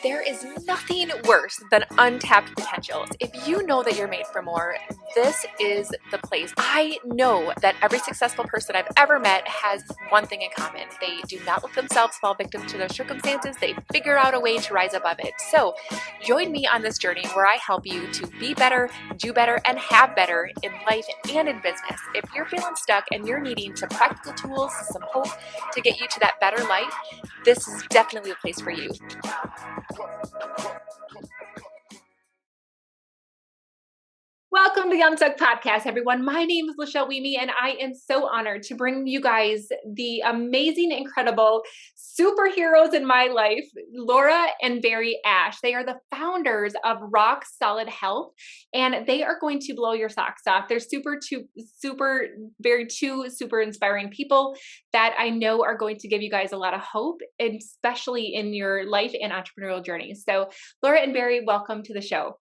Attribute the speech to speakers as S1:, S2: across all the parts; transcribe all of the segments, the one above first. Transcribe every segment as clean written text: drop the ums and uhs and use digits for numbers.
S1: There is nothing worse than untapped potentials. If you know that you're made for more, this is the place. I know that every successful person I've ever met has one thing in common. They do not let themselves fall victim to their circumstances. They figure out a way to rise above it. So join me on this journey where I help you to be better, do better, and have better in life and in business. If you're feeling stuck and you're needing some practical tools, some hope to get you to that better life, this is definitely a place for you. Welcome to the Unstuck Podcast, everyone. My name is Lachelle Weemy, and I am so honored to bring you guys the amazing, incredible superheroes in my life, Laura and Barry Ash. They are the founders of Rock Solid Health, and they are going to blow your socks off. They're super inspiring people that I know are going to give you guys a lot of hope, especially in your life and entrepreneurial journey. So, Laura and Barry, welcome to the show.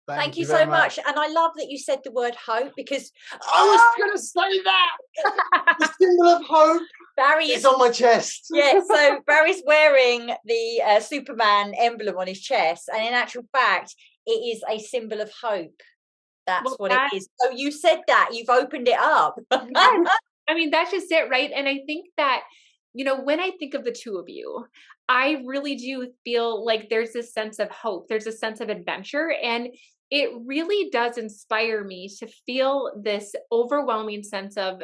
S2: Thank you so much. And I love that you said the word hope, because
S3: I was going to say that. The symbol of hope
S2: Barry
S3: is on my chest.
S2: Yeah, so Barry's wearing the Superman emblem on his chest. And in actual fact, it is a symbol of hope. That's what it is. So you said that. You've opened it up.
S1: Yes. I mean, that's just it, right? And I think that, you know, when I think of the two of you, I really do feel like there's this sense of hope. There's a sense of adventure. And it really does inspire me to feel this overwhelming sense of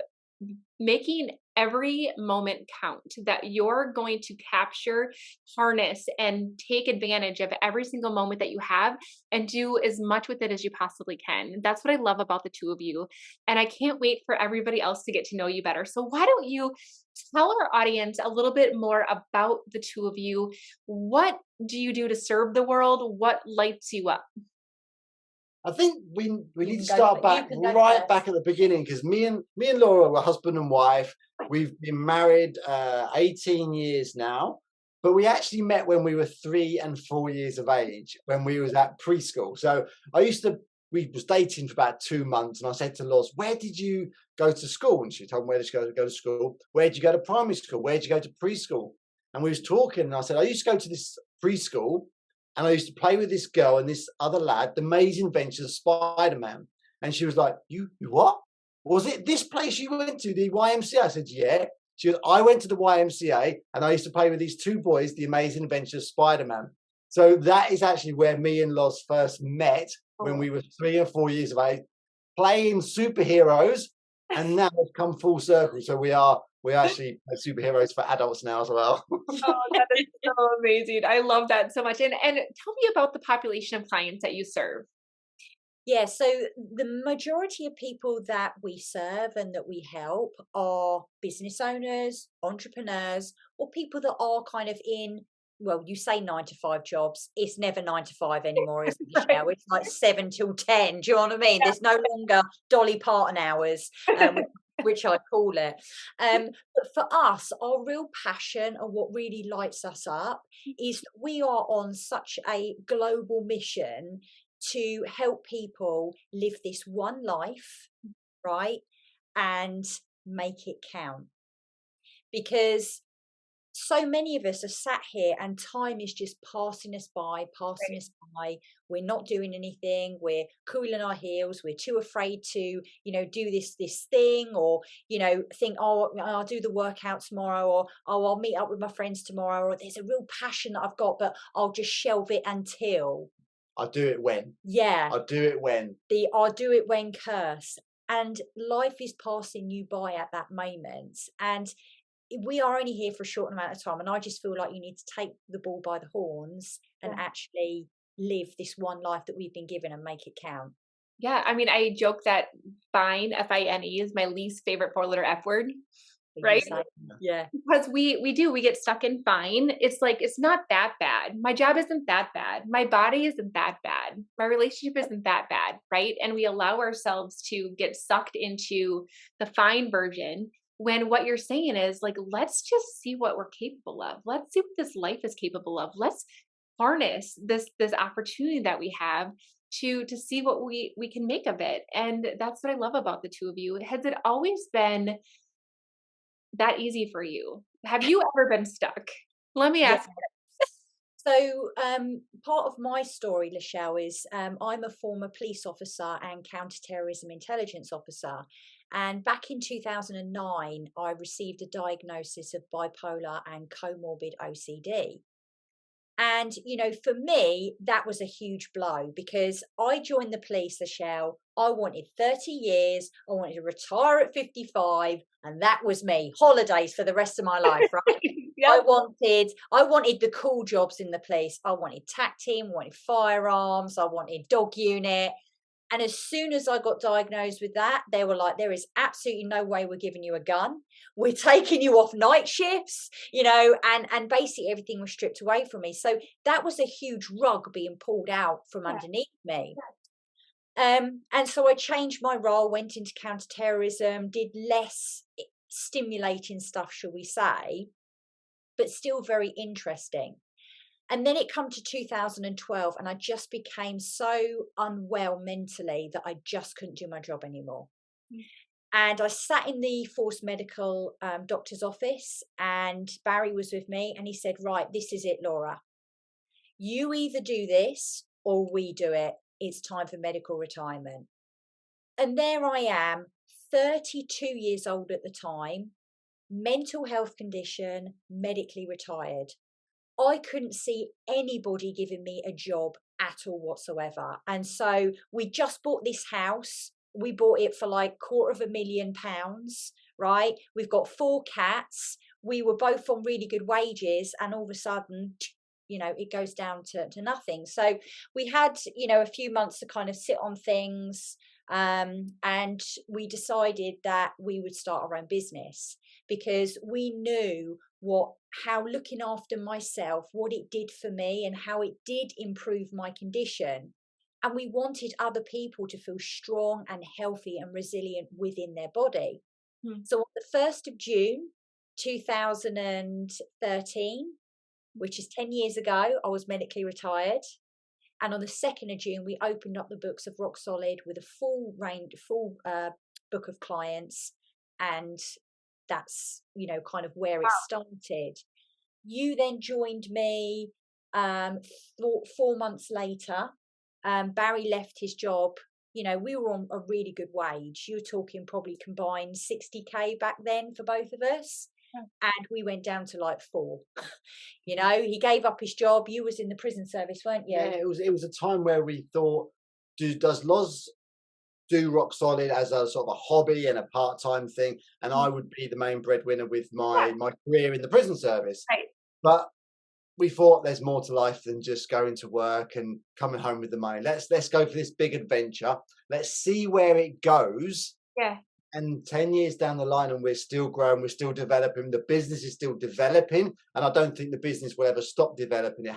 S1: making every moment count, that you're going to capture, harness, and take advantage of every single moment that you have and do as much with it as you possibly can. That's what I love about the two of you. And I can't wait for everybody else to get to know you better. So why don't you tell our audience a little bit more about the two of you? What do you do to serve the world? What lights you up?
S3: I think we need to start back back at the beginning, because me and Laura were husband and wife. We've been married 18 years now, but we actually met when we were 3 and 4 years of age, when we was at preschool. So we was dating for about 2 months, and I said to Loz, "Where did you go to school?" And she told me where to go to school. "Where did you go to primary school? Where did you go to preschool?" And we was talking, and I said, "I used to go to this preschool, and I used to play with this girl and this other lad, the Amazing Adventures of Spider-Man." And she was like, you what? Was it this place you went to, the YMCA? I said, "Yeah." She goes, "I went to the YMCA and I used to play with these two boys, the Amazing Adventures of Spider-Man." So that is actually where me and Loz first met, when we were 3 and 4 years of age, playing superheroes. And now it's come full circle. So we actually play superheroes for adults now as well.
S1: Oh, that is so amazing. I love that so much. And tell me about the population of clients that you serve.
S2: Yeah, so the majority of people that we serve and that we help are business owners, entrepreneurs, or people that are kind of in, well, you say 9 to 5 jobs. It's never 9 to 5 anymore, is it, Michelle? It's like 7 till 10. Do you know what I mean? Yeah. There's no longer Dolly Parton hours, which I call it. But for us, our real passion and what really lights us up is that we are on such a global mission to help people live this one life, right? And make it count. Because so many of us are sat here and time is just passing us by. We're not doing anything. We're cooling our heels. We're too afraid to, do this thing, or, think, "Oh, I'll do the workout tomorrow," or, "Oh, I'll meet up with my friends tomorrow," or, "There's a real passion that I've got, but I'll just shelve it until."
S3: I'll do it when.
S2: Yeah.
S3: I'll do it when.
S2: The "I'll do it when" curse. And life is passing you by at that moment. And we are only here for a short amount of time. And I just feel like you need to take the bull by the horns and actually live this one life that we've been given and make it count.
S1: Yeah. I mean, I joke that FINE, F-I-N-E, is my least favorite 4-letter F word. Right?
S2: Yeah.
S1: Because we get stuck in fine. It's like, it's not that bad. My job isn't that bad. My body isn't that bad. My relationship isn't that bad. Right? And we allow ourselves to get sucked into the fine version, when what you're saying is like, let's just see what we're capable of. Let's see what this life is capable of. Let's harness this opportunity that we have to see what we can make of it. And that's what I love about the two of you. Has it always been that easy for you? Have you ever been stuck? Let me ask.
S2: So, part of my story, Lachelle, is I'm a former police officer and counterterrorism intelligence officer. And back in 2009, I received a diagnosis of bipolar and comorbid OCD. And, for me, that was a huge blow because I joined the police, Lachelle. I wanted 30 years. I wanted to retire at 55. And that was me. Holidays for the rest of my life, right? I
S1: Yep.
S2: wanted the cool jobs in the police. I wanted TAC team, I wanted firearms, I wanted dog unit. And as soon as I got diagnosed with that, they were like, there is absolutely no way we're giving you a gun. We're taking you off night shifts, and basically everything was stripped away from me. So that was a huge rug being pulled out from
S1: Yeah.
S2: underneath me. And so I changed my role, went into counterterrorism, did less stimulating stuff, shall we say, but still very interesting. And then it come to 2012 and I just became so unwell mentally that I just couldn't do my job anymore.
S1: Mm.
S2: And I sat in the Force Medical doctor's office and Barry was with me and he said, right, this is it, Laura. You either do this or we do it. It's time for medical retirement. And there I am, 32 years old at the time, mental health condition, medically retired. I couldn't see anybody giving me a job at all whatsoever. And so we just bought this house. We bought it for like £250,000, right? We've got 4 cats. We were both on really good wages. And all of a sudden, it goes down to nothing. So we had, a few months to kind of sit on things. And we decided that we would start our own business because we knew how looking after myself, what it did for me and how it did improve my condition. And we wanted other people to feel strong and healthy and resilient within their body.
S1: Hmm.
S2: So on the 1st of June, 2013, which is 10 years ago, I was medically retired. And on the 2nd of June, we opened up the books of Rock Solid with a full book of clients. And that's, kind of where it started. You then joined me 4 months later. Barry left his job. We were on a really good wage. You were talking probably combined 60K back then for both of us.
S1: Yeah.
S2: And we went down to like 4. He gave up his job. You was in the prison service, weren't you?
S3: Yeah, it was a time where we thought, does Loz do Rock Solid as a sort of a hobby and a part-time thing, and I would be the main breadwinner with my career in the prison service.
S1: Right.
S3: But we thought there's more to life than just going to work and coming home with the money. Let's go for this big adventure. Let's see where it goes.
S1: Yeah.
S3: And 10 years down the line and we're still growing, we're still developing, the business is still developing, and I don't think the business will ever stop developing. It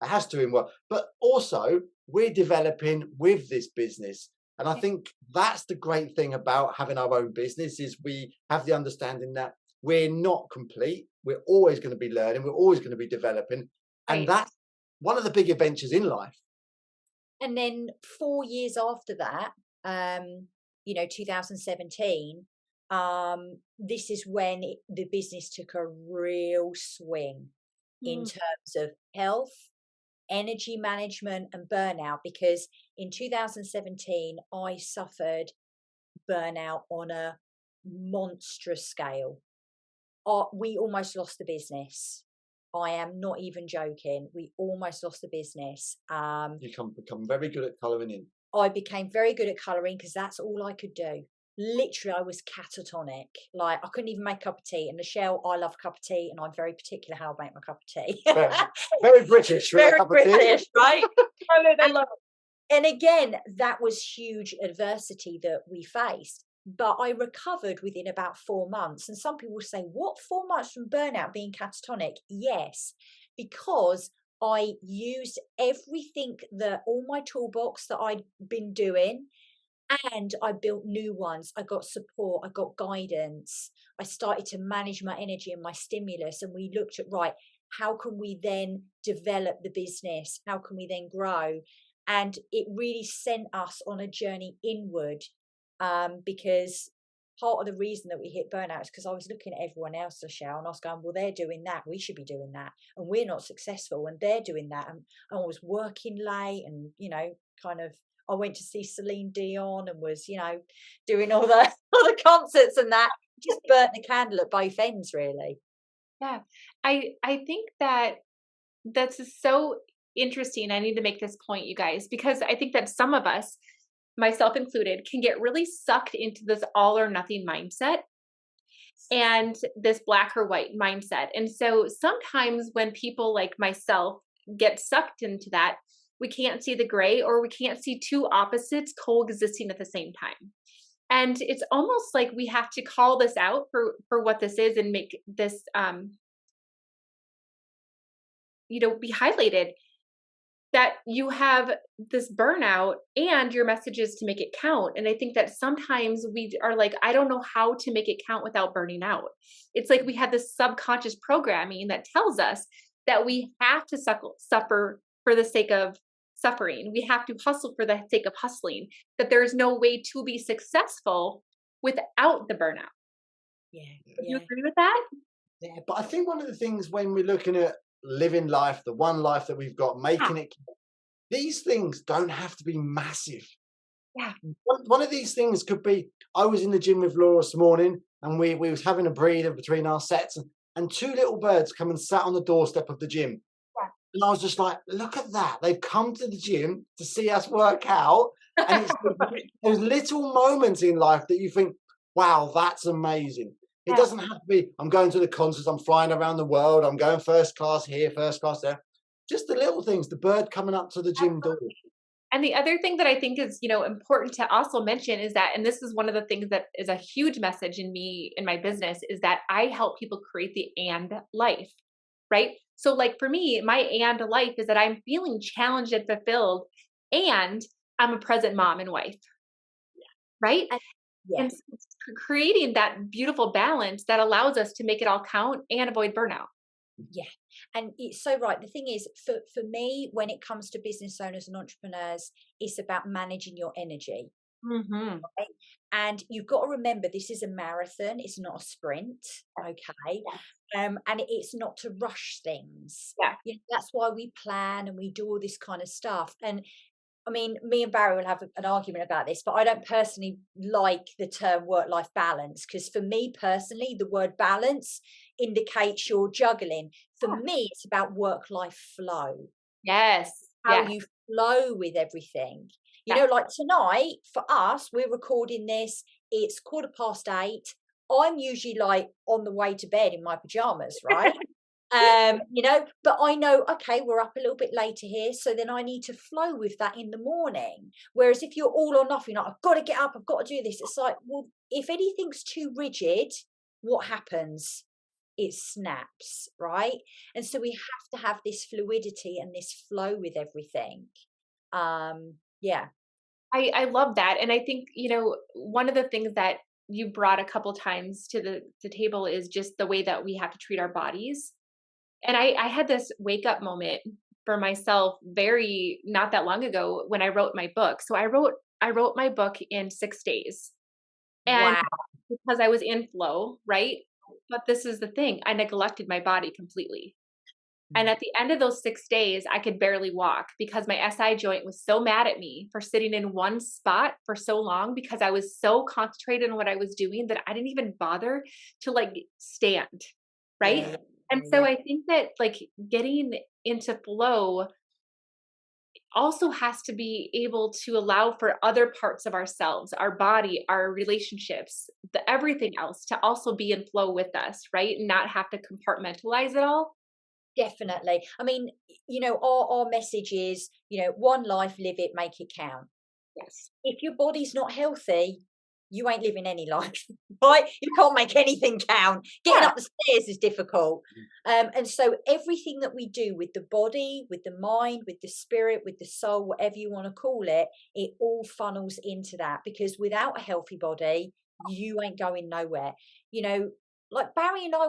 S3: has to in work. But also we're developing with this business. And I think that's the great thing about having our own business is we have the understanding that we're not complete. We're always going to be learning. We're always going to be developing. And
S1: Right.
S3: that's one of the big adventures in life.
S2: And then 4 years after that, 2017, this is when the business took a real swing in terms of health, energy management and burnout, because in 2017 I suffered burnout on a monstrous scale. We almost lost the business. I am not even joking. We almost lost the business.
S3: You become very good at colouring in.
S2: I became very good at colouring because that's all I could do. Literally, I was catatonic. Like, I couldn't even make a cup of tea. And Michelle, I love a cup of tea, and I'm very particular how I make my cup of tea.
S3: Very British.
S2: Very British, right?
S1: I love it.
S2: And again, that was huge adversity that we faced. But I recovered within about 4 months. And some people say, what, 4 months from burnout being catatonic? Yes, because I used everything all my toolbox that I'd been doing, and I built new ones. I got support, I got guidance. I started to manage my energy and my stimulus. And we looked at, right, how can we then develop the business? How can we then grow? And it really sent us on a journey inward, because part of the reason that we hit burnout is because I was looking at everyone else, Michelle, and I was going, well, they're doing that, we should be doing that, and we're not successful, and they're doing that, and I was working late, and kind of, I went to see Celine Dion and was doing all the all the concerts and that. Just burnt the candle at both ends, really.
S1: Yeah. I think that that's so interesting. I need to make this point, you guys, because I think that some of us, myself included, can get really sucked into this all or nothing mindset and this black or white mindset. And so sometimes when people like myself get sucked into that, we can't see the gray, or we can't see two opposites coexisting at the same time. And it's almost like we have to call this out for what this is, and make this be highlighted, that you have this burnout and your message is to make it count. And I think that sometimes we are like, I don't know how to make it count without burning out. It's like we have this subconscious programming that tells us that we have to suffer for the sake of suffering. We have to hustle for the sake of hustling, that there is no way to be successful without the burnout.
S2: Yeah.
S1: You agree with that?
S3: Yeah, but I think one of the things when we're looking at living life, the one life that we've got, making it, these things don't have to be massive.
S1: Yeah.
S3: One of these things could be, I was in the gym with Laura this morning, and we was having a breather between our sets, and two little birds come and sat on the doorstep of the gym.
S1: Yeah.
S3: And I was just like, look at that. They've come to the gym to see us work out. And it's those little moments in life that you think, wow, that's amazing. It doesn't have to be, I'm going to the concerts, I'm flying around the world, I'm going first class here, first class there. Just the little things, the bird coming up to the gym door.
S1: And the other thing that I think is, important to also mention is that, and this is one of the things that is a huge message in my business, is that I help people create the and life, right? So like for me, my and life is that I'm feeling challenged and fulfilled, and I'm a present mom and wife, right? And so it's creating that beautiful balance that allows us to make it all count and avoid burnout.
S2: Yeah. And it's so right. The thing is, for me, when it comes to business owners and entrepreneurs, it's about managing your energy.
S1: Mm-hmm.
S2: Right? And you've got to remember, this is a marathon. It's not a sprint. Okay. And it's not to rush things.
S1: Yeah.
S2: That's why we plan and we do all this kind of stuff. And I mean, me and Barry will have an argument about this, but I don't personally like the term work-life balance, because for me personally, the word balance indicates you're juggling. For me, it's about work-life flow.
S1: Yes.
S2: How you flow with everything. Like tonight, for us, we're recording this. It's 8:15. I'm usually like on the way to bed in my pajamas, right? But I know, okay, we're up a little bit later here, so then I need to flow with that in the morning. Whereas if you're all or nothing, like, I've got to get up, I've got to do this, it's like, well, if anything's too rigid, what happens? It snaps, right? And so we have to have this fluidity and this flow with everything.
S1: I love that. And I think, one of the things that you brought a couple times to the table is just the way that we have to treat our bodies. And I had this wake up moment for myself very not that long ago when I wrote my book. So I wrote my book in 6 days. And
S2: Wow.
S1: because I was in flow, right? But this is the thing, I neglected my body completely. And at the end of those 6 days, I could barely walk because my SI joint was so mad at me for sitting in one spot for so long, because I was so concentrated on what I was doing that I didn't even bother to like stand, right?
S2: Yeah.
S1: And so I think that like getting into flow also has to be able to allow for other parts of ourselves, our body, our relationships, everything else to also be in flow with us, right? And not have to compartmentalize it all.
S2: Definitely. I mean, our message is, one life, live it, make it count.
S1: Yes.
S2: If your body's not healthy, you ain't living any life, right? You can't make anything count. Getting up the stairs is difficult. And so everything that we do with the body, with the mind, with the spirit, with the soul, whatever you want to call it, it all funnels into that, because without a healthy body, you ain't going nowhere. Like Barry and I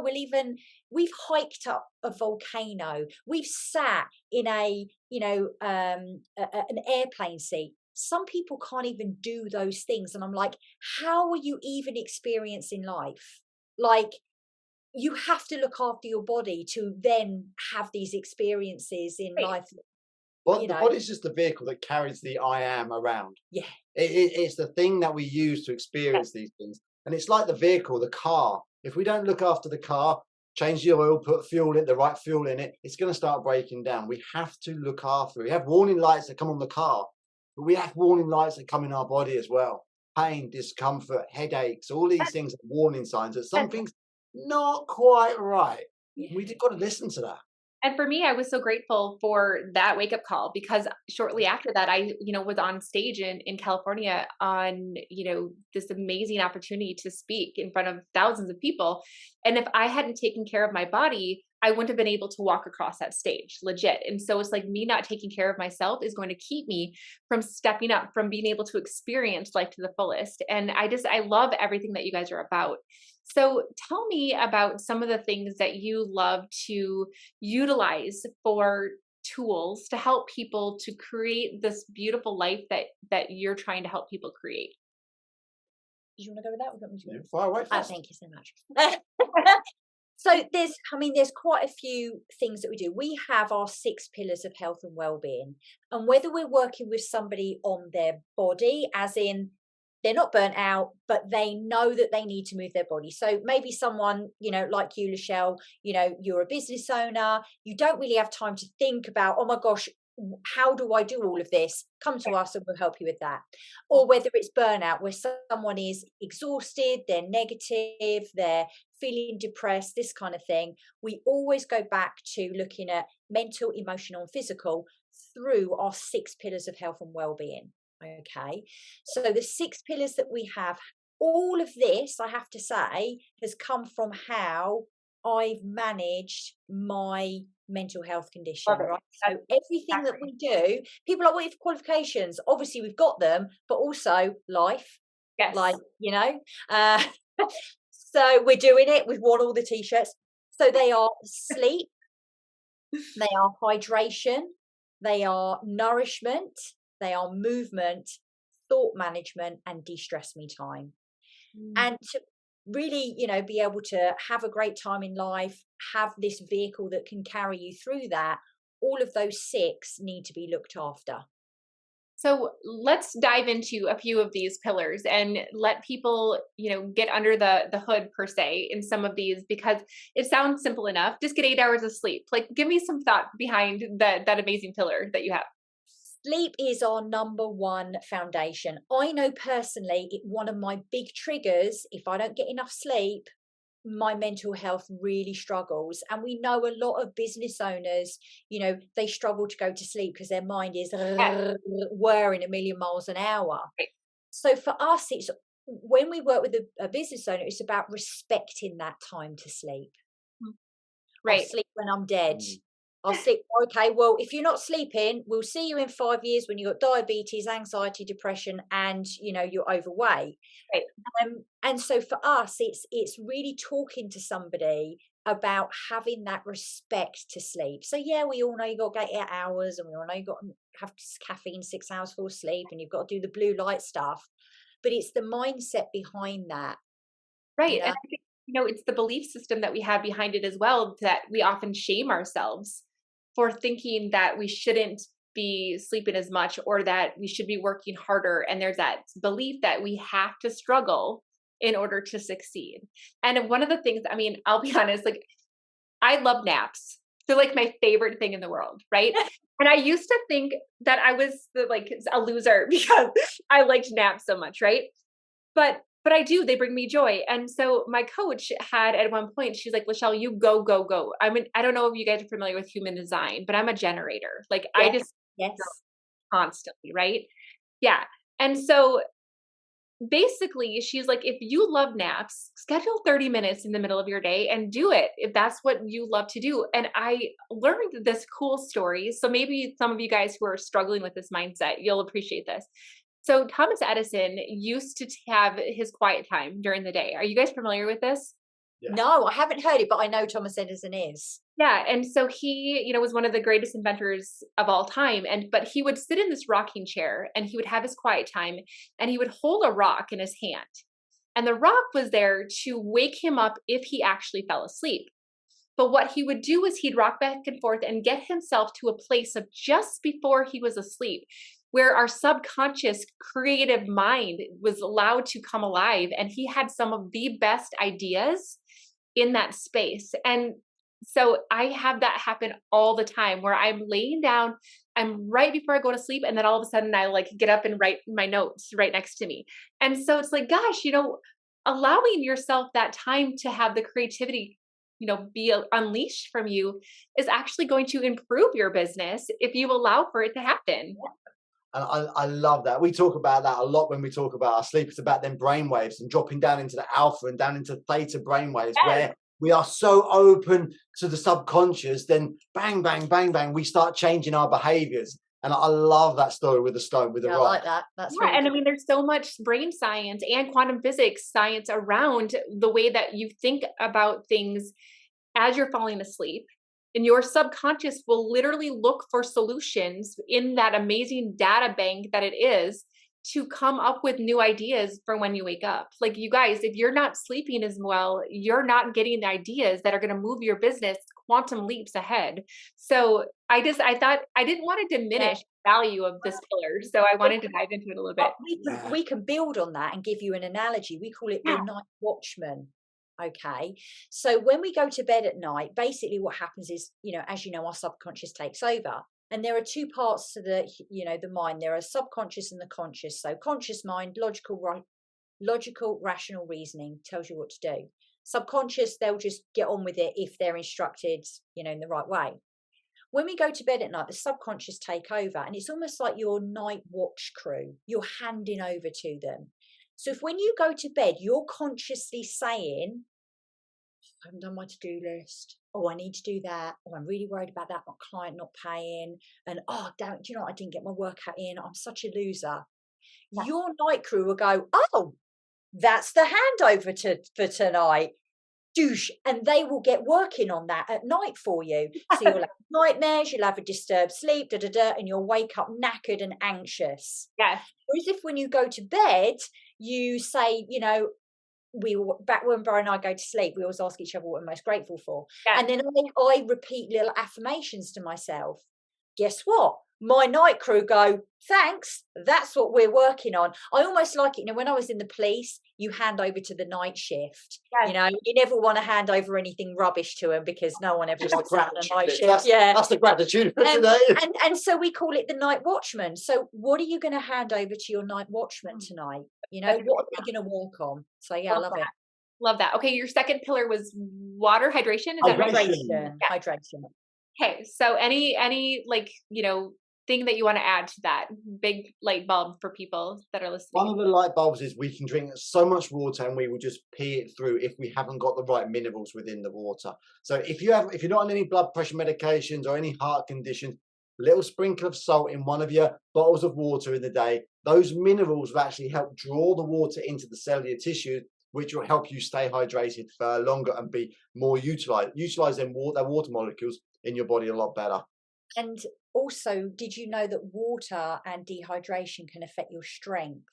S2: we've hiked up a volcano. We've sat in an airplane seat. some people can't even do those things. And I'm like, how are you even experiencing life? Like, you have to look after your body to then have these experiences in
S1: Right.
S2: life,
S3: But
S2: you
S3: the
S2: know?
S3: body's just the vehicle that carries the I am around.
S2: Yeah.
S3: It's the thing that we use to experience these things. And it's like the vehicle, the car. If we don't look after the car, change the oil, put fuel in, the right fuel in it, it's going to start breaking down. We have to look after it. We have warning lights that come on the car, but we have warning lights that come in our body as well. Pain, discomfort, headaches, all these things are warning signs that
S1: And
S3: something's not quite right.
S2: Yeah.
S3: We've got to listen to that.
S1: And for me, I was so grateful for that wake up call because shortly after that, I, was on stage in California on, this amazing opportunity to speak in front of thousands of people. And if I hadn't taken care of my body, I wouldn't have been able to walk across that stage, legit. And so it's like me not taking care of myself is going to keep me from stepping up, from being able to experience life to the fullest. And I love everything that you guys are about. So tell me about some of the things that you love to utilize for tools to help people to create this beautiful life that you're trying to help people create.
S2: Did you want to go with that? Or do you want me to go?
S3: Yeah, fire away
S2: Oh,
S3: first.
S2: thank you so much. So there's quite a few things that we do. We have our 6 pillars of health and well-being. And whether we're working with somebody on their body, as in they're not burnt out, but they know that they need to move their body. So maybe someone, like you, Lachelle, you're a business owner, you don't really have time to think about, oh my gosh, how do I do all of this? Come to us and we'll help you with that. Or whether it's burnout, where someone is exhausted, they're negative, they're feeling depressed, this kind of thing. We always go back to looking at mental, emotional, and physical through our 6 pillars of health and well-being. Okay, so the 6 pillars that we have, all of this, I have to say, has come from how I've managed my mental health condition,
S1: Love it.
S2: right? So everything that we do, people are like, what are your qualifications? Obviously, we've got them, but also life,
S1: Yes.
S2: like, uh, so we're doing it. We've worn all the t-shirts. So they are sleep, they are hydration, they are nourishment, they are movement, thought management, and de-stress me time. And to really, be able to have a great time in life, have this vehicle that can carry you through that, all of those 6 need to be looked after.
S1: So let's dive into a few of these pillars and let people, get under the hood per se in some of these because it sounds simple enough. Just get 8 hours of sleep. Like, give me some thought behind that amazing pillar that you have.
S2: Sleep is our number one foundation. I know personally, one of my big triggers, if I don't get enough sleep, my mental health really struggles. And we know a lot of business owners, they struggle to go to sleep because their mind is
S1: Yeah.
S2: whirring a million miles an hour.
S1: Right.
S2: So for us, it's when we work with a business owner, it's about respecting that time to sleep.
S1: Right.
S2: I'll sleep when I'm dead. I'll sleep. Okay, well, if you're not sleeping, we'll see you in 5 years when you've got diabetes, anxiety, depression, and you're overweight.
S1: Right.
S2: And so for us, it's really talking to somebody about having that respect to sleep. So yeah, we all know you got to get 8 hours, and we all know you got to have caffeine 6 hours for sleep, and you've got to do the blue light stuff. But it's the mindset behind that.
S1: Right. And I think, it's the belief system that we have behind it as well that we often shame ourselves for thinking that we shouldn't be sleeping as much or that we should be working harder. And there's that belief that we have to struggle in order to succeed. And one of the things, I'll be honest, like I love naps. They're like my favorite thing in the world, right? And I used to think that I was a loser because I liked naps so much, right? But I do, they bring me joy. And so my coach had at one point, she's like, Lachelle, you go, go, go. I don't know if you guys are familiar with human design, but I'm a generator. Like I just
S2: Yes.
S1: go constantly, right? Yeah. And so basically she's like, if you love naps, schedule 30 minutes in the middle of your day and do it if that's what you love to do. And I learned this cool story. So maybe some of you guys who are struggling with this mindset, you'll appreciate this. So Thomas Edison used to have his quiet time during the day. Are you guys familiar with this?
S3: Yeah.
S2: No, I haven't heard it, but I know Thomas Edison is.
S1: Yeah, and so he, was one of the greatest inventors of all time, but he would sit in this rocking chair and he would have his quiet time and he would hold a rock in his hand. And the rock was there to wake him up if he actually fell asleep. But what he would do is he'd rock back and forth and get himself to a place of just before he was asleep, where our subconscious creative mind was allowed to come alive. And he had some of the best ideas in that space. And so I have that happen all the time where I'm laying down, I'm right before I go to sleep, and then all of a sudden I like get up and write my notes right next to me. And so it's like, gosh, allowing yourself that time to have the creativity, be unleashed from you is actually going to improve your business if you allow for it to happen.
S3: And I love that. We talk about that a lot when we talk about our sleep. It's about them brain waves and dropping down into the alpha and down into theta brain waves,
S1: Yes.
S3: where we are so open to the subconscious, then bang, bang, bang, bang, we start changing our behaviors. And I love that story with the stone, with the rock.
S2: I like that. That's
S1: Yeah,
S2: really
S1: and I
S2: good.
S1: mean, there's so much brain science and quantum physics science around the way that you think about things as you're falling asleep. And your subconscious will literally look for solutions in that amazing data bank that it is to come up with new ideas for when you wake up. Like, you guys, if you're not sleeping as well, you're not getting the ideas that are going to move your business quantum leaps ahead. So I thought I didn't want to diminish the value of this pillar. So I wanted to dive into it a little bit.
S2: We can build on that and give you an analogy. We call it the night watchman. Okay. So when we go to bed at night, basically what happens is, as you know, our subconscious takes over. And there are two parts to the mind. There are subconscious and the conscious. So conscious mind, logical, rational reasoning tells you what to do. Subconscious, they'll just get on with it if they're instructed, in the right way. When we go to bed at night, the subconscious take over, and it's almost like your night watch crew. You're handing over to them. So if when you go to bed, you're consciously saying, I haven't done my to-do list. Oh, I need to do that. Oh, I'm really worried about that. My client not paying. And oh, damn, do you know what? I didn't get my workout in. I'm such a loser. Yeah. Your night crew will go, oh, that's the handover for tonight. Douche. And they will get working on that at night for you. So you'll have nightmares, you'll have a disturbed sleep, and you'll wake up knackered and anxious.
S1: Yes.
S2: Whereas if when you go to bed, you say, back when Brian and I go to sleep, we always ask each other what we're most grateful for. Yes. And then I repeat little affirmations to myself. Guess what? My night crew go, thanks, that's what we're working on. I almost like it. When I was in the police, you hand over to the night shift. Yes. You never want to hand over anything rubbish to them because no one ever wants to have the night shift.
S3: That's the gratitude for today.
S2: And so we call it the night watchman. So what are you going to hand over to your night watchman tonight? What are you going to work on? So I love it.
S1: Love that. Okay, your second pillar was water, hydration. Is that right?
S2: Hydration.
S1: Okay, so any thing that you want to add to that big light bulb for people that are listening?
S3: One of the light bulbs is we can drink so much water and we will just pee it through if we haven't got the right minerals within the water. So if you're not on any blood pressure medications or any heart conditions, a little sprinkle of salt in one of your bottles of water in the day, those minerals will actually help draw the water into the cellular tissue, which will help you stay hydrated for longer and be more utilize their water molecules in your body a lot better.
S2: And also, did you know that water and dehydration can affect your strength?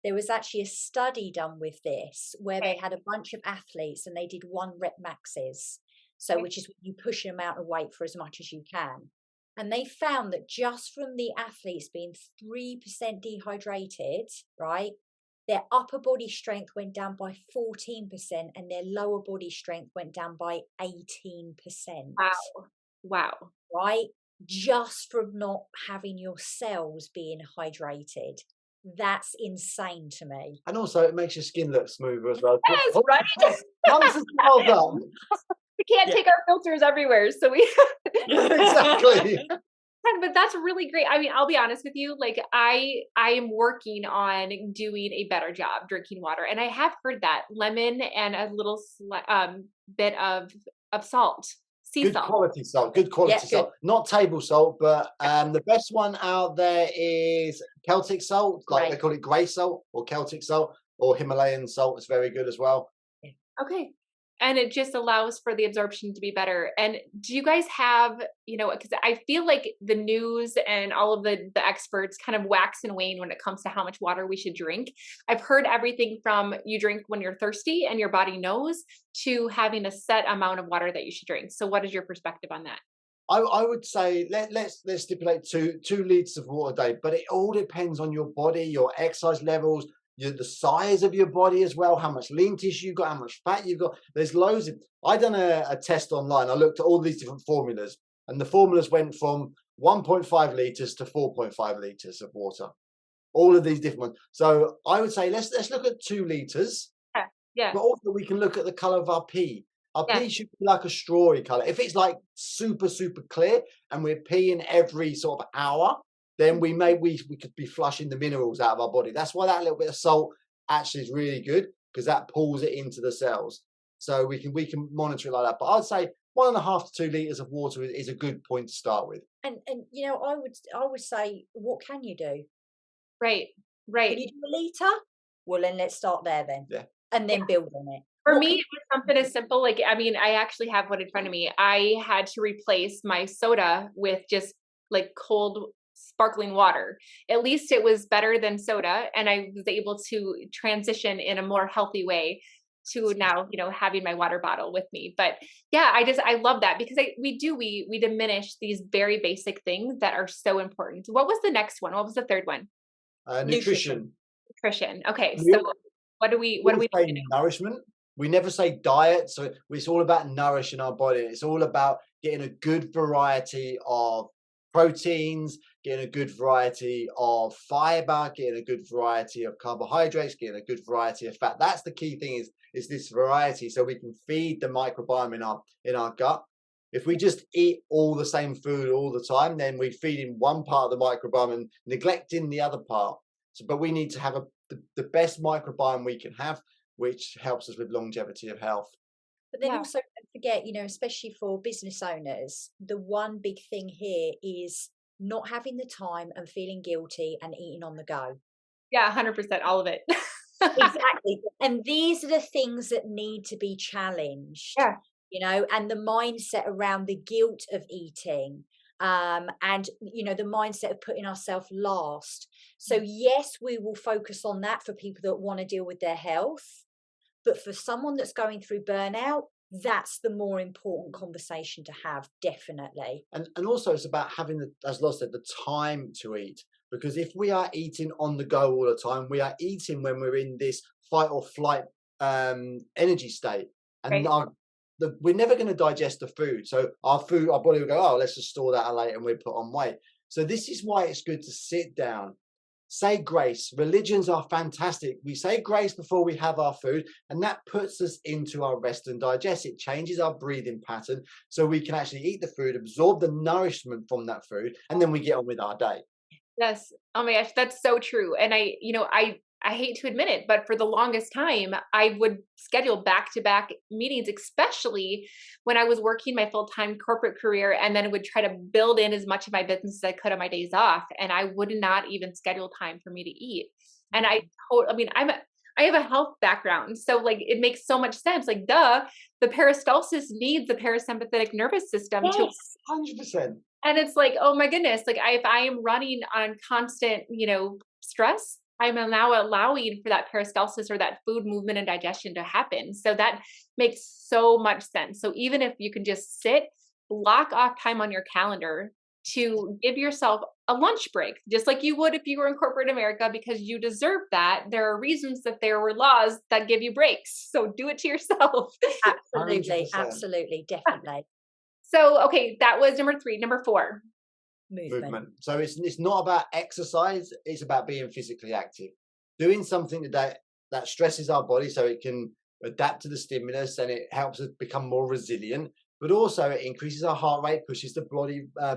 S2: There was actually a study done with this where they had a bunch of athletes and they did 1 rep maxes. So, which is when you push an amount of weight for as much as you can. And they found that just from the athletes being 3% dehydrated, right, their upper body strength went down by 14% and their lower body strength went down by 18%.
S1: Wow.
S2: Right? Just from not having your cells being hydrated. That's insane to me.
S3: And also it makes your skin look smoother as well.
S1: Yes, right?
S3: Well done.
S1: We can't take our filters everywhere, so we
S3: exactly.
S1: But that's really great. I mean, I'll be honest with you, like I am working on doing a better job drinking water, and I have heard that lemon and a little bit of salt.
S3: Good quality salt. Not table salt, but the best one out there is Celtic salt. Like they call it grey salt or Celtic salt, or Himalayan salt is very good as well.
S1: Okay. and it just allows for the absorption to be better. And do you guys have, because I feel like the news and all of the experts kind of wax and wane when it comes to how much water we should drink. I've heard everything from you drink when you're thirsty and your body knows, to having a set amount of water that you should drink. So what is your perspective on that?
S3: I would say let's stipulate 2 liters of water a day, but it all depends on your body, your exercise levels, the size of your body as well, how much lean tissue you've got, how much fat you've got. There's loads of. I done a test online. I looked at all these different formulas, and the formulas went from 1.5 liters to 4.5 liters of water. All of these different ones. So I would say let's look at 2 liters.
S1: Yeah. Yeah.
S3: But also we can look at the color of our pee. Our
S1: Yeah.
S3: pee should be like a strawy color. If it's like super, super clear and we're peeing every sort of hour, then we could be flushing the minerals out of our body. That's why that little bit of salt actually is really good, because that pulls it into the cells. So we can monitor it like that. But I'd say 1.5 to 2 liters of water is a good point to start with.
S2: And I would say, what can you do?
S1: Right.
S2: Can
S1: Right.
S2: you do a liter? Well, then let's start there then.
S3: Yeah.
S2: And then build on it.
S1: For
S2: What
S1: me,
S2: can
S1: it was something as simple, like, I mean, I actually have one in front of me. I had to replace my soda with just like cold sparkling water. At least it was better than soda, and I was able to transition in a more healthy way to now, having my water bottle with me. But yeah, I love that, because we diminish these very basic things that are so important. What was the next one? What was the third one?
S3: Nutrition.
S1: Nutrition. Okay,
S3: We
S1: so what do we
S3: say
S1: do?
S3: nourishment. We never say diet. So it's all about nourishing our body. It's all about getting a good variety of proteins, getting a good variety of fiber, getting a good variety of carbohydrates, getting a good variety of fat. That's the key thing, is this variety, so we can feed the microbiome in our gut. If we just eat all the same food all the time, then we're feeding one part of the microbiome and neglecting the other part. So, but we need to have the best microbiome we can have, which helps us with longevity of health.
S2: But then
S1: Yeah.
S2: also don't forget, especially for business owners, the one big thing here is not having the time and feeling guilty and eating on the go.
S1: Yeah, 100%, all of it.
S2: Exactly. And these are the things that need to be challenged,
S1: Yeah.
S2: and the mindset around the guilt of eating, and the mindset of putting ourselves last. So yes, we will focus on that for people that want to deal with their health, but for someone that's going through burnout, that's the more important conversation to have, definitely.
S3: And also it's about having, as Loz said, the time to eat. Because if we are eating on the go all the time, we are eating when we're in this fight or flight energy state. And
S1: Right.
S3: we're never going to digest the food. So our body will go, oh, let's just store that later, and we put on weight. So this is why it's good to sit down, say grace. Religions are fantastic. We say grace before we have our food, and that puts us into our rest and digest. It changes our breathing pattern, so we can actually eat the food, absorb the nourishment from that food, and then we get on with our day.
S1: Yes. Oh my gosh, that's so true. And I hate to admit it, but for the longest time, I would schedule back-to-back meetings, especially when I was working my full-time corporate career, and then would try to build in as much of my business as I could on my days off, and I would not even schedule time for me to eat. And I mean, I have a health background, so like it makes so much sense. Like, duh, the peristalsis needs the parasympathetic nervous system to.
S2: Yes.
S3: 100%.
S1: And it's like, oh my goodness, like if I am running on constant, stress, I'm now allowing for that peristalsis or that food movement and digestion to happen. So that makes so much sense. So even if you can just sit, block off time on your calendar to give yourself a lunch break, just like you would if you were in corporate America, because you deserve that. There are reasons that there were laws that give you breaks. So do it to yourself.
S2: Absolutely.
S3: 100%.
S2: Absolutely. Definitely.
S1: So, okay, that was number 3. Number 4.
S2: Movement.
S3: So it's not about exercise, it's about being physically active, doing something that stresses our body so it can adapt to the stimulus, and it helps us become more resilient. But also it increases our heart rate, pushes the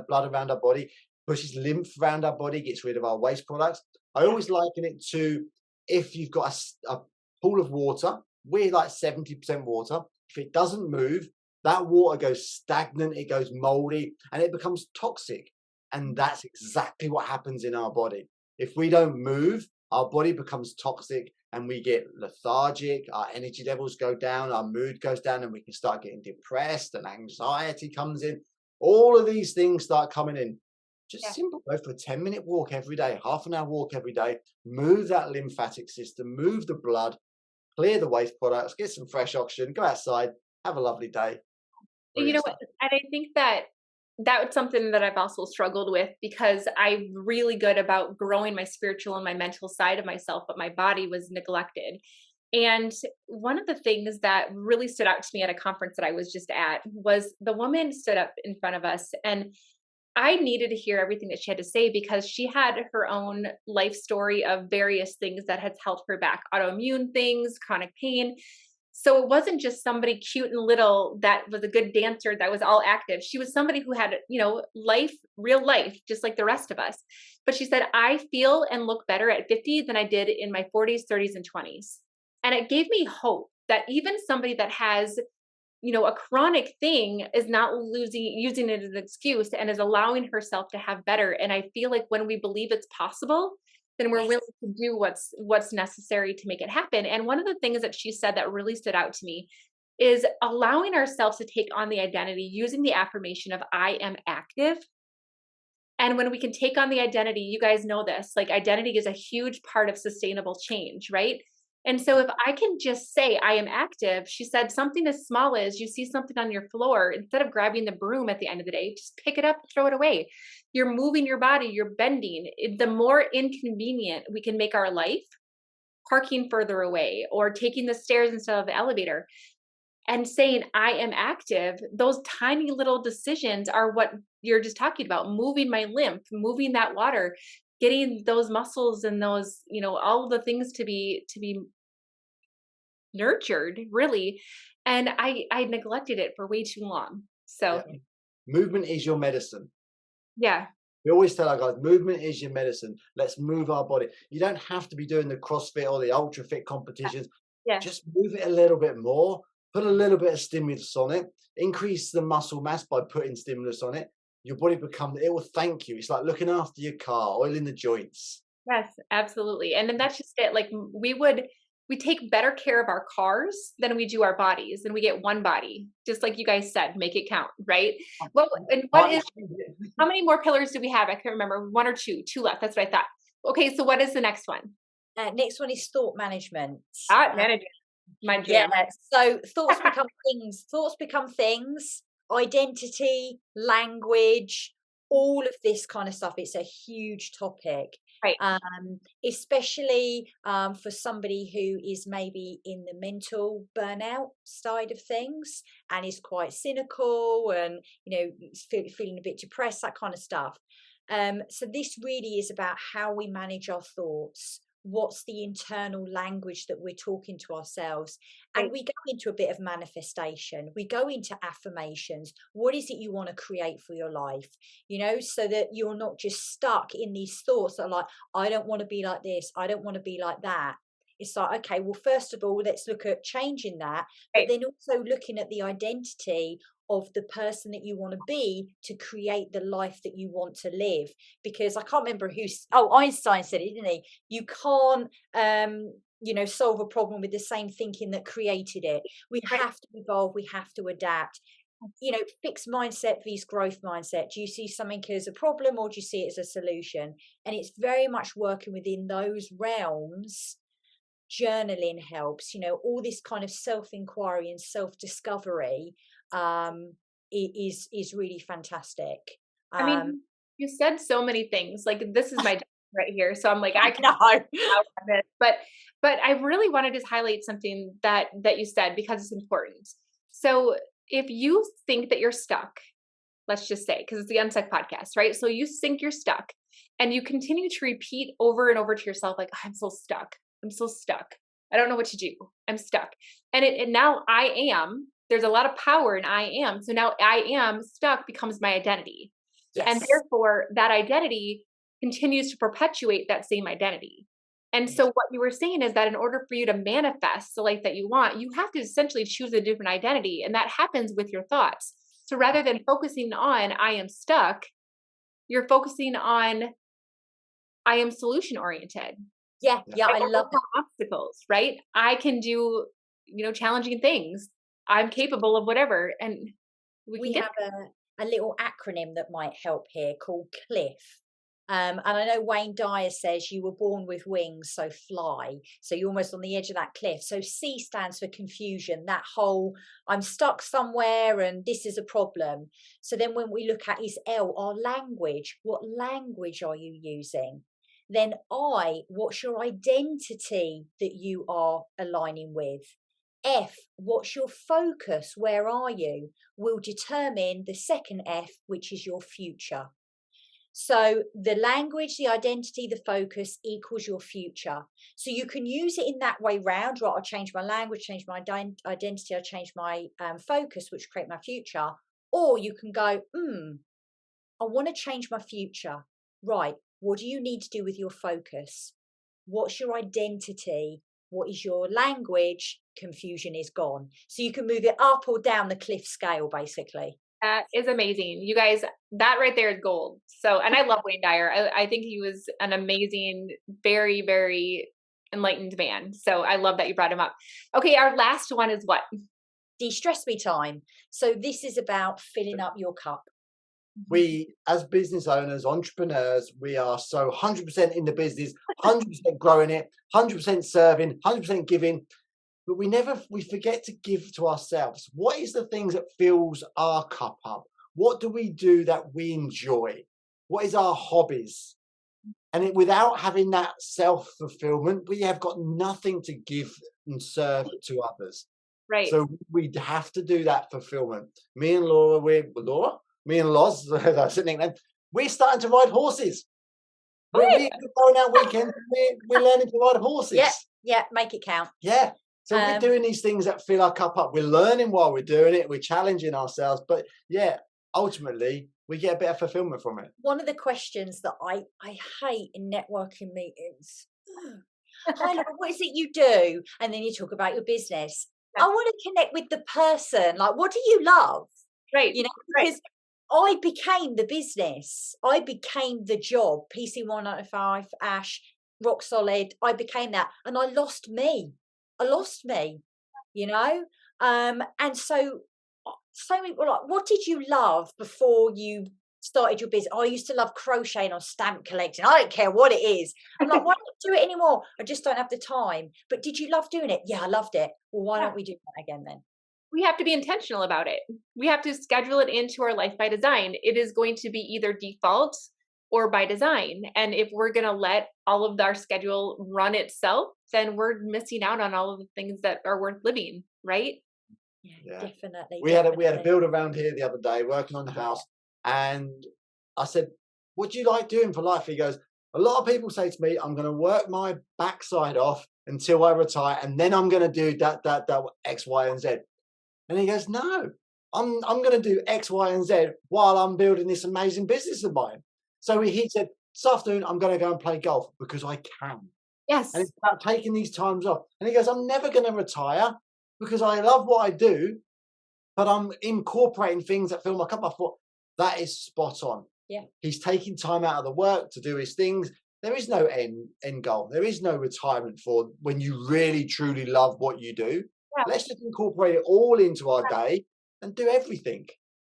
S3: blood around our body, pushes lymph around our body, gets rid of our waste products. I always liken it to, if you've got a pool of water, we're like 70% water. If it doesn't move, that water goes stagnant, it goes moldy, and it becomes toxic. And that's exactly what happens in our body. If we don't move, our body becomes toxic, and we get lethargic, our energy levels go down, our mood goes down, and we can start getting depressed and anxiety comes in. All of these things start coming in. Just
S1: Yeah.
S3: simple, go for a 10-minute walk every day, half an hour walk every day, move that lymphatic system, move the blood, clear the waste products, get some fresh oxygen, go outside, have a lovely day.
S1: You
S3: Brilliant
S1: know
S3: stuff.
S1: what? And I think that that was something that I've also struggled with because I'm really good about growing my spiritual and my mental side of myself, but my body was neglected. And one of the things that really stood out to me at a conference that I was just at was the woman stood up in front of us, and I needed to hear everything that she had to say because she had her own life story of various things that had held her back, autoimmune things, chronic pain. So it wasn't just somebody cute and little that was a good dancer that was all active. She was somebody who had, life, real life, just like the rest of us. But she said, I feel and look better at 50 than I did in my 40s, 30s, and 20s. And it gave me hope that even somebody that has, a chronic thing is not using it as an excuse and is allowing herself to have better. And I feel like when we believe it's possible, then we're willing
S2: Yes.
S1: to do what's necessary to make it happen. And one of the things that she said that really stood out to me is allowing ourselves to take on the identity using the affirmation of I am active. And when we can take on the identity, you guys know this, like identity is a huge part of sustainable change, right? And so if I can just say I am active, she said something as small as you see something on your floor, instead of grabbing the broom at the end of the day, just pick it up, throw it away. You're moving your body, you're bending. The more inconvenient we can make our life, parking further away or taking the stairs instead of the elevator, and saying I am active, those tiny little decisions are what you're just talking about, moving my lymph, moving that water, getting those muscles and those, all the things to be nurtured, really. And I neglected it for way too long. So
S3: Yeah. Movement is your medicine.
S1: yeah.
S3: We always tell our guys, movement is your medicine. Let's move our body. You don't have to be doing the CrossFit or the ultra fit competitions.
S1: Yes.
S3: Just move it a little bit more, put a little bit of stimulus on it, increase the muscle mass by putting stimulus on it. Your body it will thank you. It's like looking after your car, oil in the joints.
S1: Yes, absolutely. And then that's just it. Like we take better care of our cars than we do our bodies, and we get one body, just like you guys said, make it count, right? Well, and what is, how many more pillars do we have? I can't remember, one or two, two left. That's what I thought. Okay. So what is the next one?
S2: Next one is thought management.
S1: Managing my
S2: Yeah.
S1: jam.
S2: So thoughts become things. Thoughts become things. Identity, language, all of this kind of stuff. It's a huge topic.
S1: Right.
S2: Especially for somebody who is maybe in the mental burnout side of things and is quite cynical and feeling a bit depressed, that kind of stuff. So this really is about how we manage our thoughts. What's the internal language that we're talking to ourselves? And
S1: Right.
S2: we go into a bit of manifestation. We go into affirmations. What is it you want to create for your life? So that you're not just stuck in these thoughts that are like, I don't want to be like this. I don't want to be like that. It's like, okay, well, first of all, let's look at changing that, but
S1: Right.
S2: then also looking at the identity of the person that you want to be to create the life that you want to live. Because I can't remember Einstein said it, didn't he? You can't solve a problem with the same thinking that created it. We
S1: Right.
S2: have to evolve, we have to adapt. Fixed mindset versus growth mindset. Do you see something as a problem or do you see it as a solution? And it's very much working within those realms. Journaling helps, all this kind of self-inquiry and self-discovery is really fantastic.
S1: I mean, you said so many things. Like this is my job right here. So I'm like, I can
S2: No.
S1: out on this. But I really want to just highlight something that you said because it's important. So if you think that you're stuck, let's just say, because it's the Unstuck podcast, right? So you think you're stuck and you continue to repeat over and over to yourself, like, I'm so stuck. I'm so stuck. I don't know what to do. I'm stuck. And now I am, there's a lot of power in I am. So now I am stuck becomes my identity. And
S2: Yes.
S1: therefore that identity continues to perpetuate that same identity. And so what you were saying is that in order for you to manifest the life that you want, you have to essentially choose a different identity. And that happens with your thoughts. So rather than focusing on I am stuck, you're focusing on I am solution oriented.
S2: Yeah, yeah,
S1: I
S2: I love
S1: overcome obstacles, right? I can do, challenging things. I'm capable of whatever, and we can
S2: we
S1: get
S2: have a little acronym that might help here called CLIFF. And I know Wayne Dyer says you were born with wings, so fly. So you're almost on the edge of that cliff. So C stands for confusion, that whole I'm stuck somewhere and this is a problem. So then when we look at is L, our language, what language are you using? Then I, what's your identity that you are aligning with? F, what's your focus? Where are you? Will determine the second F, which is your future. So the language, the identity, the focus equals your future. So you can use it in that way round, right? I'll change my language, change my identity, I'll change my focus, which create my future. Or you can go, I want to change my future. Right. What do you need to do with your focus? What's your identity? What is your language? Confusion is gone. So you can move it up or down the cliff scale, basically.
S1: That is amazing. You guys, that right there is gold. So, and I love Wayne Dyer. I think he was an amazing, very, very enlightened man. So I love that you brought him up. Okay, our last one is what?
S2: De-stress me time. So this is about filling up your cup.
S3: We, as business owners, entrepreneurs, we are so 100% in the business, 100% growing it, 100% serving, 100% giving. But we forget to give to ourselves. What is the things that fills our cup up? What do we do that we enjoy? What is our hobbies? And without having that self-fulfillment, we have got nothing to give and serve to others.
S1: Right.
S3: So we have to do that fulfillment. Me and Loz, that's her nickname, we're starting to ride horses. We're going out weekends, we're learning to ride horses.
S2: Yeah, make it count.
S3: Yeah. So we're doing these things that fill our cup up. We're learning while we're doing it. We're challenging ourselves. But yeah, ultimately, we get a bit of fulfillment from it.
S2: One of the questions that I hate in networking meetings. Hi, Laura, what is it you do? And then you talk about your business. I want to connect with the person. Like, what do you love?
S1: Right.
S2: Because I became the business. I became the job. PC 195, Ash, rock solid. I became that. And I lost me. And so many people like, what did you love before you started your business? I used to love crocheting or stamp collecting. I don't care what it is. I'm like, why don't you do it anymore? I just don't have the time. But did you love doing it? Yeah, I loved it. Well, why don't we do that again then?
S1: We have to be intentional about it. We have to schedule it into our life by design. It is going to be either default or by design. And if we're going to let all of our schedule run itself, then we're missing out on all of the things that are worth living, right?
S2: Yeah. Definitely.
S3: We had a build around here the other day, working on the house, and I said, "What do you like doing for life?" He goes, "A lot of people say to me, I'm going to work my backside off until I retire, and then I'm going to do that X, Y, and Z." And he goes, "No, I'm going to do X, Y, and Z while I'm building this amazing business of mine." So he said, "This afternoon, I'm going to go and play golf because I can."
S1: Yes.
S3: And it's about taking these times off. And he goes, "I'm never going to retire because I love what I do, but I'm incorporating things that fill my cup." I thought, that is spot on.
S2: Yeah.
S3: He's taking time out of the work to do his things. There is no end goal. There is no retirement for when you really, truly love what you do. Yeah. Let's just incorporate it all into our day and do everything.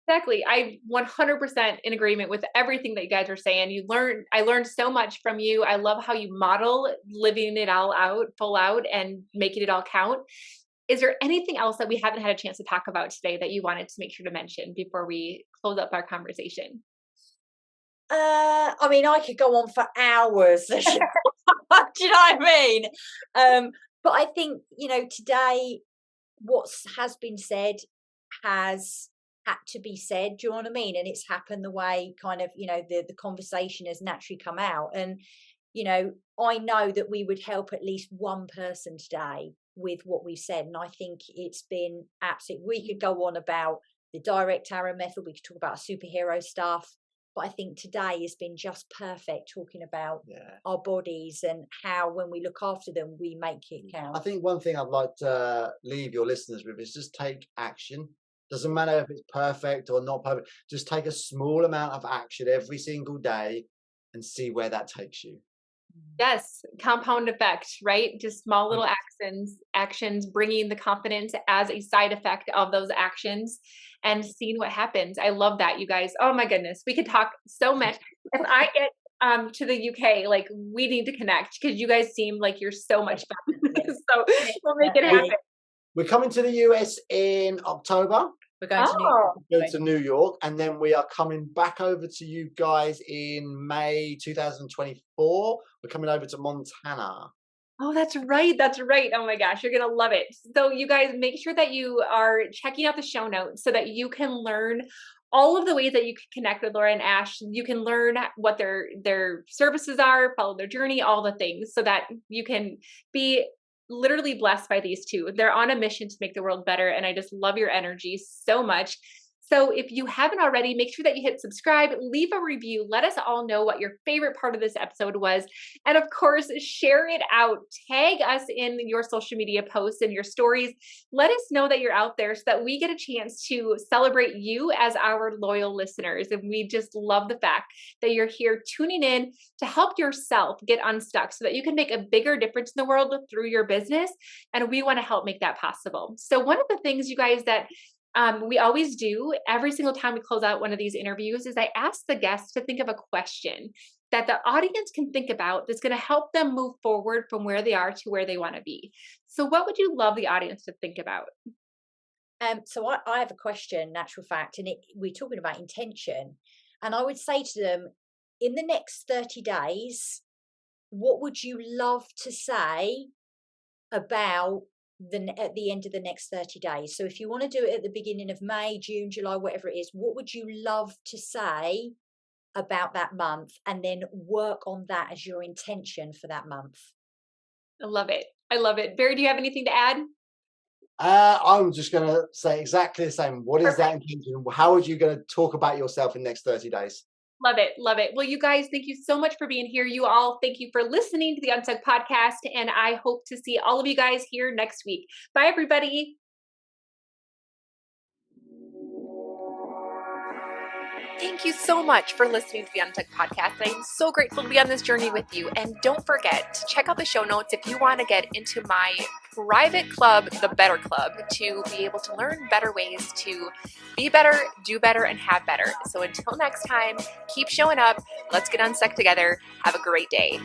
S1: Exactly. I 100% in agreement with everything that you guys are saying. I learned so much from you. I love how you model living it all out, full out, and making it all count. Is there anything else that we haven't had a chance to talk about today that you wanted to make sure to mention before we close up our conversation?
S2: I mean, I could go on for hours. Do you know what I mean? But I think, today what has been said has had to be said. Do you know what I mean? And it's happened the way kind of, the conversation has naturally come out. And, I know that we would help at least one person today with what we've said. And I think it's been absolute. We could go on about the direct arrow method. We could talk about superhero stuff. But I think today has been just perfect talking about our bodies and how when we look after them, we make it count.
S3: I think one thing I'd like to leave your listeners with is just take action. Doesn't matter if it's perfect or not perfect. Just take a small amount of action every single day and see where that takes you.
S1: Yes, compound effect, right? Just small little actions bringing the confidence as a side effect of those actions and seeing what happens. I love that, you guys. Oh my goodness, we could talk so much. If I get to the UK, like we need to connect because you guys seem like you're so much fun. So we'll make it happen.
S3: We're coming to the US in October.
S2: We're going
S3: to New York, and then we are coming back over to you guys in May 2024. We're coming over to Montana.
S1: Oh, that's right. That's right. Oh my gosh, you're going to love it. So you guys make sure that you are checking out the show notes so that you can learn all of the ways that you can connect with Laura and Ash. You can learn what their services are, follow their journey, all the things so that you can be literally blessed by these two. They're on a mission to make the world better. And I just love your energy so much. So if you haven't already, make sure that you hit subscribe, leave a review, let us all know what your favorite part of this episode was. And of course, share it out. Tag us in your social media posts and your stories. Let us know that you're out there so that we get a chance to celebrate you as our loyal listeners. And we just love the fact that you're here tuning in to help yourself get unstuck so that you can make a bigger difference in the world through your business. And we want to help make that possible. So one of the things, you guys, that we always do every single time we close out one of these interviews is I ask the guests to think of a question that the audience can think about that's going to help them move forward from where they are to where they want to be. So what would you love the audience to think about?
S2: So I have a question, natural fact, and we're talking about intention. And I would say to them, in the next 30 days, what would you love to say about at the end of the next 30 days? So if you want to do it at the beginning of May, June, July, whatever it is, what would you love to say about that month, and then work on that as your intention for that month?
S1: I love it. I love it. Barry, do you have anything to add?
S3: I'm just going to say exactly the same. What is that intention? How are you going to talk about yourself in the next 30 days?
S1: Love it. Love it. Well, you guys, thank you so much for being here. You all, thank you for listening to the Unstuck podcast. And I hope to see all of you guys here next week. Bye, everybody. Thank you so much for listening to the Unstuck podcast. I'm so grateful to be on this journey with you. And don't forget to check out the show notes if you want to get into my private club, the Better Club, to be able to learn better ways to be better, do better, and have better. So until next time, keep showing up. Let's get unstuck together. Have a great day.